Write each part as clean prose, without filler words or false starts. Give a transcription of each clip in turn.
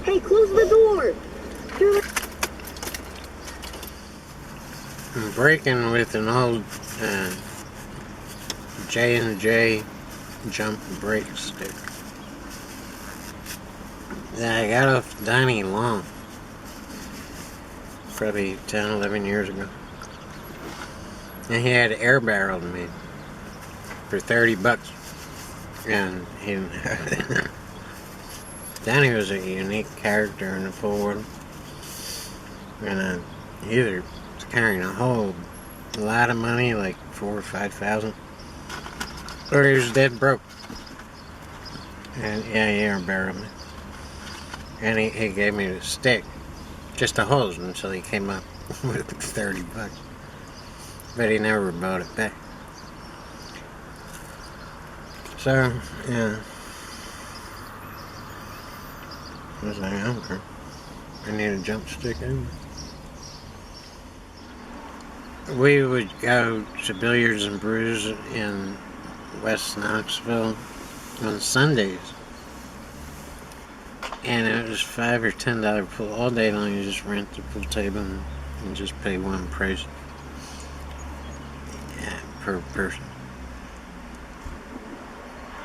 Hey, close the door! I'm breaking with an old J&J jump brake stick that I got off Donnie lawn probably 10, 11 years ago. And he had air barreled me for $30. And he Donnie was a unique character in the full world. And he either was carrying a whole lot of money, like 4,000 or 5,000, or he was dead broke. And yeah, he air barreled me. And he gave me the stick just to hold until he came up with $30. But he never bought it back. So, yeah. I was like, okay. I need a jump stick anyway. We would go to Billiards and Brews in West Knoxville on Sundays. And it was $5 or $10 pool all day long. You just rent the pool table and just pay one price per person.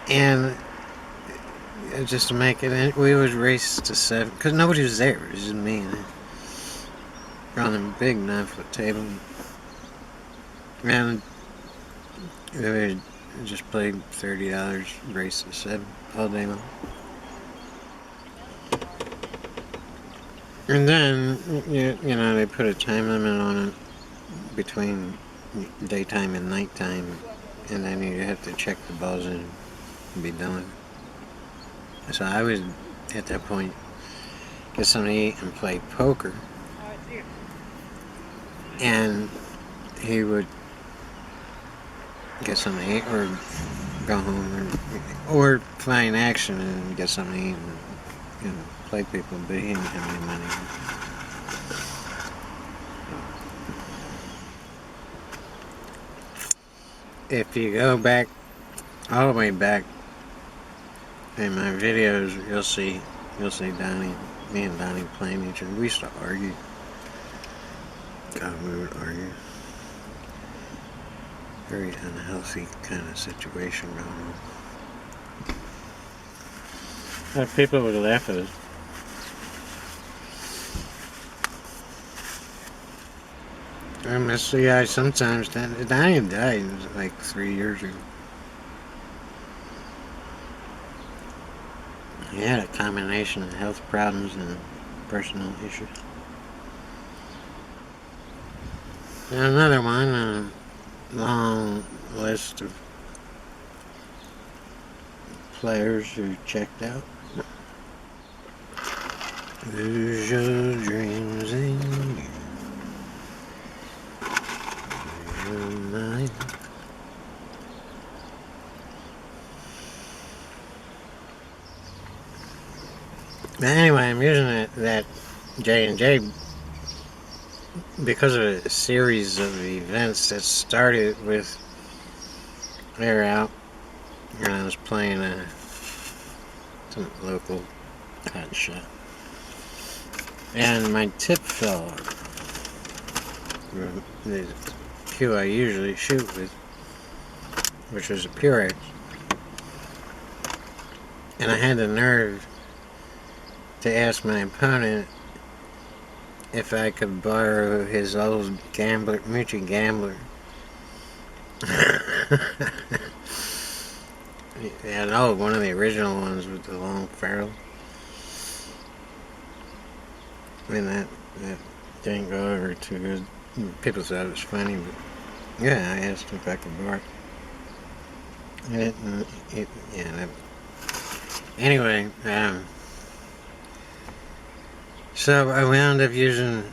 And just to make it, we would race to 7 because nobody was there. It was just me and him. We're on a big 9-foot table, and we would just play $30, race to 7 all day long. And then, you know, they put a time limit on it between daytime and nighttime, and then you have to check the balls in and be done with it. So I would, at that point, get something to eat and play poker. And he would get something to eat or go home or find action and get something to eat and play people, but he didn't have any money. If you go back, all the way back in my videos, you'll see Donnie, me and Donnie playing each other. We used to argue. God, we would argue. Very unhealthy kind of situation going on. People would laugh at us. I miss the guy sometimes. Donnie died like 3 years ago. He had a combination of health problems and personal issues. And another one, a long list of players who checked out. Lose your dreams in your mind. But anyway, I'm using that J&J because of a series of events that started with they were out and I was playing some local hot shot. And my tip fell off. The cue I usually shoot with, which was a Purex. And I had the nerve to ask my opponent if I could borrow his old Mucci Gambler. Yeah, no, one of the original ones with the long ferrule. I mean, that didn't go over too good. People thought it was funny, but yeah, I asked him if I could borrow it. Anyway, so I wound up using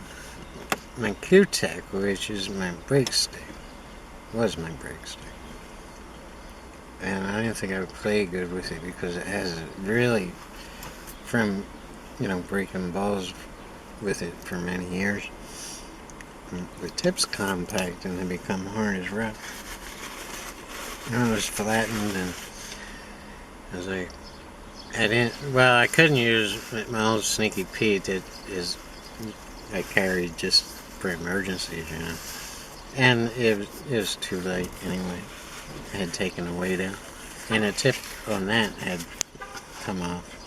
my Q-Tech, which is my brake stick. Was my brake stick. And I didn't think I would play good with it because it has really, from, breaking balls with it for many years, the tip's compact and they become hard as rock. And it was flattened and as I I didn't. Well, I couldn't use my old Sneaky Pete that is I carried just for emergencies, you know. And it was too late anyway. I had taken the weight out, and the tip on that had come off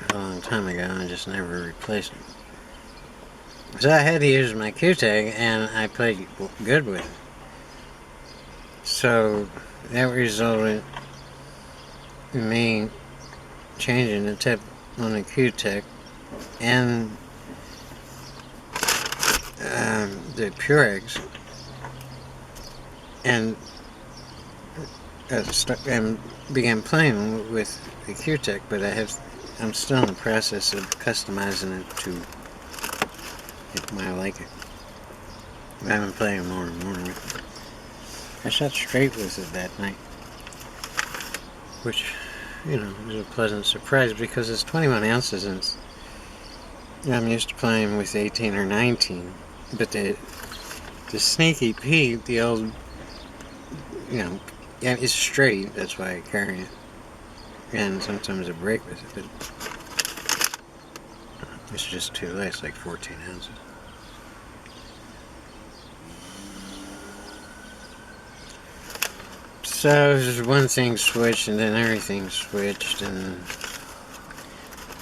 a long time ago, and I just never replaced it. So I had to use my Q-Tech, and I played good with it. So that resulted in me changing the tip on the Q-Tech and the Purex, and began playing with the Q-Tech, but I'm still in the process of customizing it to my liking. I've been playing more and more with it. I shot straight with it that night, which, you know, was a pleasant surprise because it's 21 ounces and I'm used to playing with 18 or 19. But the Sneaky Pete, the old, you know, yeah, it's straight, that's why I carry it. And sometimes I break with it, but it's just too light, it's like 14 ounces. So just one thing switched and then everything switched, and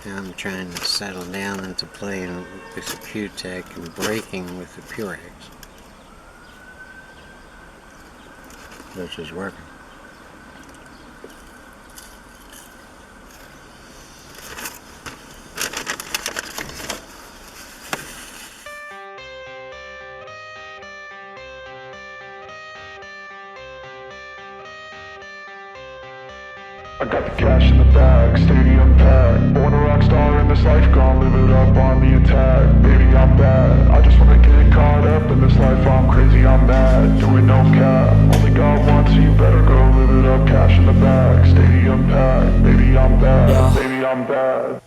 now I'm trying to settle down into playing with the Q-Tech and breaking with the Purex, which is working. I got the cash in the bag, stadium packed. Born a rock star in this life, gonna live it up on the attack. Baby, I'm bad, I just wanna get caught up in this life. I'm crazy, I'm mad, doing no cap. Only got one, so you better go live it up. Cash in the bag, stadium packed. Baby, I'm bad, baby, I'm bad.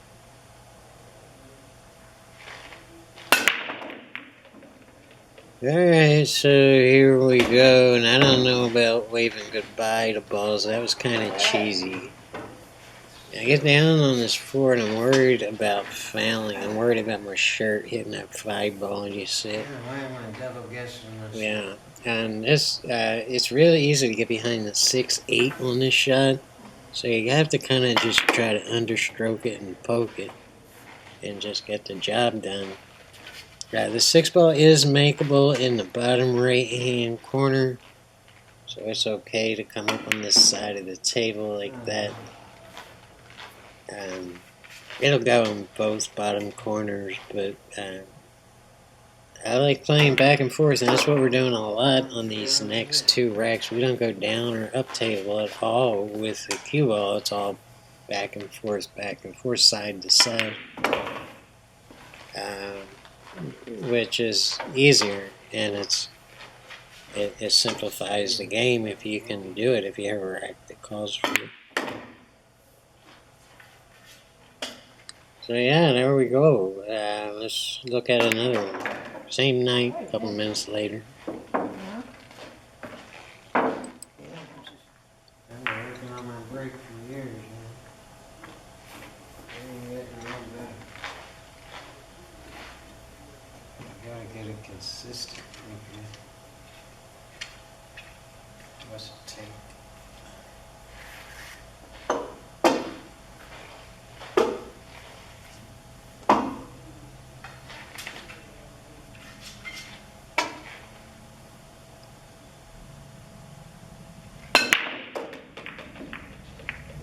Alright, so here we go, and I don't know about waving goodbye to balls. That was kind of cheesy. I get down on this floor and I'm worried about fouling. I'm worried about my shirt hitting that 5 ball, you see. Yeah, and this, it's really easy to get behind the 6-8 on this shot. So you have to kind of just try to understroke it and poke it and just get the job done. The 6 ball is makeable in the bottom right hand corner, so it's okay to come up on this side of the table like that. It'll go in both bottom corners, but I like playing back and forth, and that's what we're doing a lot on these next 2 racks. We don't go down or up table at all with the cue ball. It's all back and forth, side to side. Which is easier, and it simplifies the game if you can do it, if you have a rack that calls for it. So yeah, there we go. Let's look at another one. Same night, a couple minutes later. I'm working on my break for years now. Gotta get it consistent. What's it take?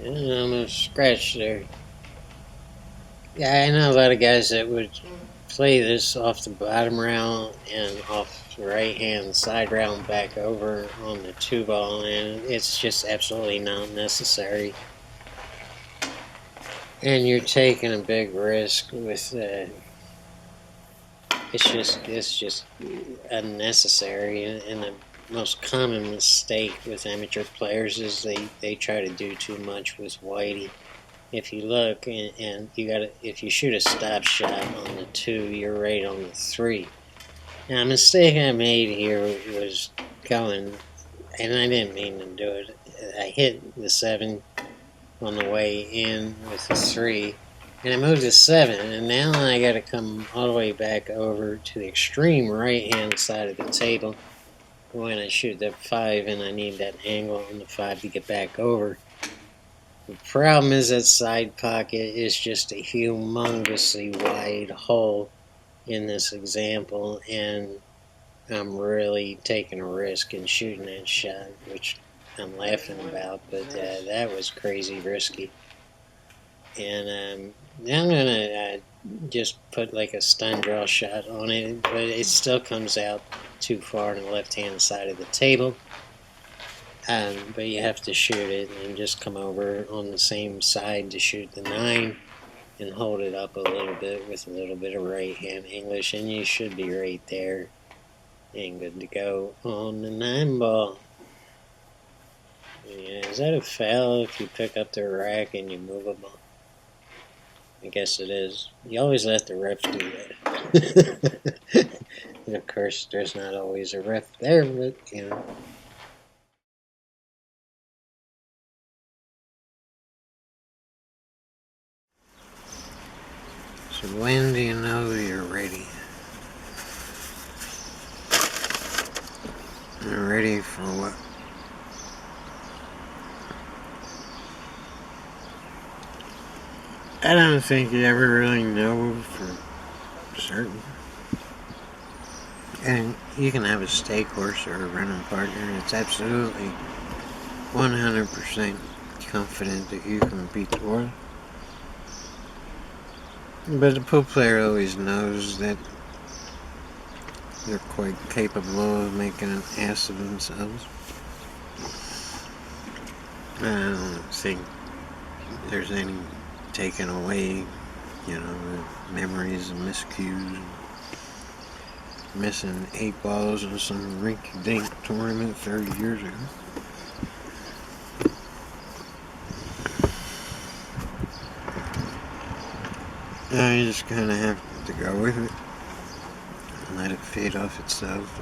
And almost scratched there. Yeah, I know a lot of guys that would play this off the bottom round and off the right hand side round back over on the 2 ball, and it's just absolutely not necessary. And you're taking a big risk with it's just unnecessary. And the most common mistake with amateur players is they try to do too much with whitey. If you look and if you shoot a stop shot on the 2, you're right on the 3. Now, a mistake I made here was going, and I didn't mean to do it. I hit the 7 on the way in with a 3, and I moved to 7, and now I got to come all the way back over to the extreme right-hand side of the table when I shoot that 5, and I need that angle on the 5 to get back over. The problem is that side pocket is just a humongously wide hole in this example, and I'm really taking a risk in shooting that shot, which I'm laughing about, but that was crazy risky. And now I'm gonna just put like a stun draw shot on it, but it still comes out too far on the left-hand side of the table. But you have to shoot it and just come over on the same side to shoot the 9 and hold it up a little bit with a little bit of right-hand English, and you should be right there and good to go on the 9 ball. Yeah, is that a foul if you pick up the rack and you move a ball? I guess it is. You always let the ref do that. And of course, there's not always a ref there, but you know. So when do you know you're ready? You're ready for what? I don't think you ever really know for certain. And you can have a stake horse or a running partner, and it's absolutely 100% confident that you can beat the world. But the pool player always knows that they're quite capable of making an ass of themselves. I don't think there's any taken away, you know, the memories and miscues. Missing 8 balls in some rinky-dink tournament 30 years ago. You just kind of have to go with it and let it fade off itself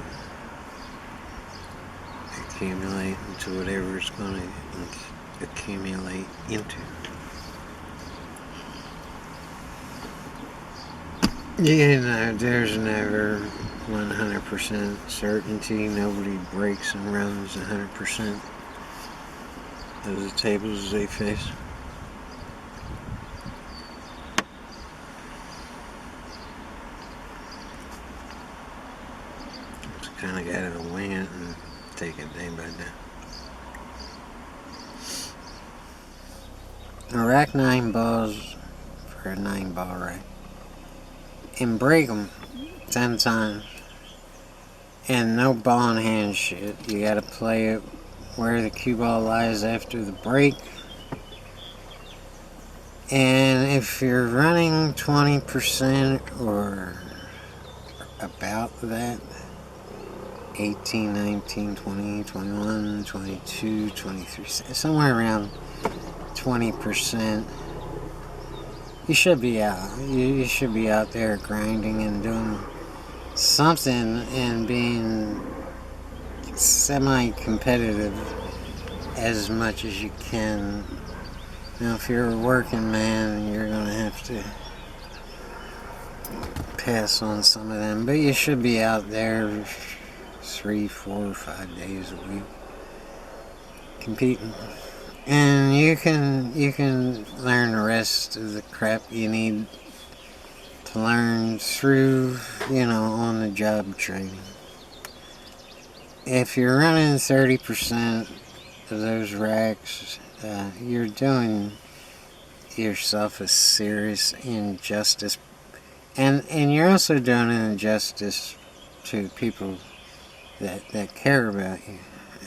and accumulate into whatever it's going to accumulate into. Yeah, no, there's never 100% certainty. Nobody breaks and runs 100% of the tables they face. Just kind of got to wing it and take it day by day. I rack 9 balls for a 9 ball rack and break them 10 times. And no ball in hand shit. You gotta play it where the cue ball lies after the break. And if you're running 20% or about that, 18, 19, 20, 21, 22, 23, somewhere around 20%, you should be out. You should be out there grinding and doing something and being semi-competitive as much as you can. Now, if you're a working man, you're going to have to pass on some of them, but you should be out there 3, 4, 5 days a week competing. And you can learn the rest of the crap you need to learn through, you know, on-the-job training. If you're running 30% of those racks, you're doing yourself a serious injustice, and you're also doing an injustice to people that care about you.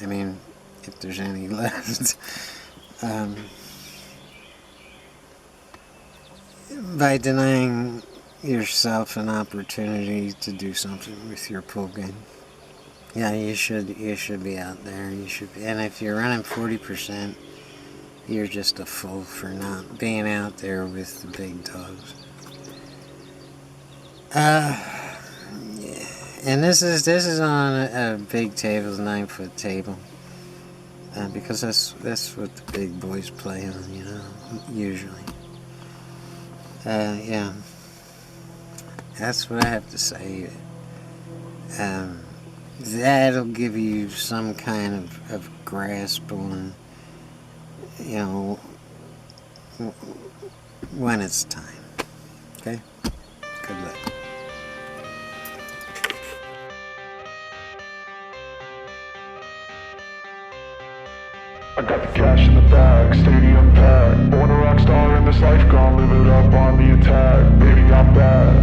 I mean, if there's any left. By denying yourself an opportunity to do something with your pool game. Yeah, you should be out there. You should be, and if you're running 40%, you're just a fool for not being out there with the big dogs. Yeah. And this is on a big table, 9-foot table. because that's what the big boys play on, you know, usually. Yeah, that's what I have to say. That'll give you some kind of grasp on, you know, when it's time. Okay? Good luck. I got the cash in the bag, stadium packed. Born a rock star in this life, gone live it up on the attack. Baby, I'm bad.